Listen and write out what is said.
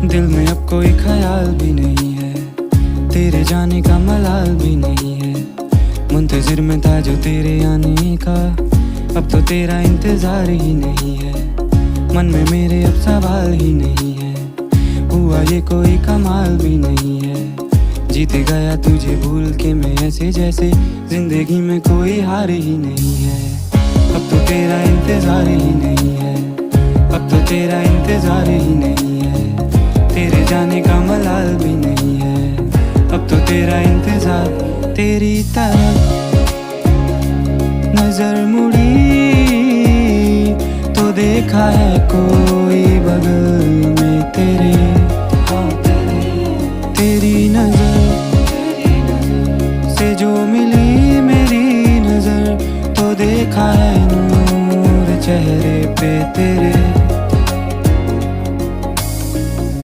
दिल में अब कोई ख्याल भी नहीं है, तेरे जाने का मलाल भी नहीं है। मुंतजिर में था जो तेरे आने का, अब तो तेरा इंतजार ही नहीं है। मन में मेरे अब सवाल ही नहीं है, हुआ ये कोई कमाल भी नहीं है। जीत गया तुझे भूल के मैं ऐसे जैसे जिंदगी में कोई हार ही नहीं है। अब तो तेरा इंतजार ही नहीं है, अब तो तेरा इंतजार ही नहीं है। तेरे जाने का मलाल भी नहीं है, अब तो तेरा इंतजार। तेरी तरफ नजर मुड़ी तो देखा है कोई बगल में तेरे।